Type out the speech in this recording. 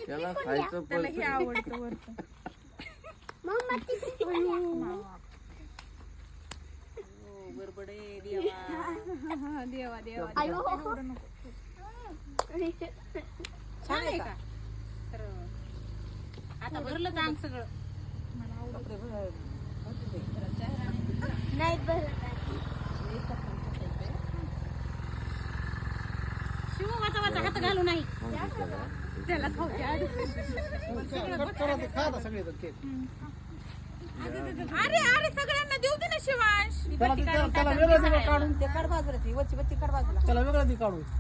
त्याला खायचं पण आवडतं वरतं. देवा देवा छान आहे का? तर आता भरलं काम सगळं. नाही भरत. शिव वाचा वाचा हात घालू नाही. त्याला खाऊ द्या. अरे अरे सगळ्यांना देऊ दे ना शिवांश. त्याला वेगळं काढून ते काढ बाजूला ती वरची बत्ती काढ बाजूला. त्याला वेगळं काढून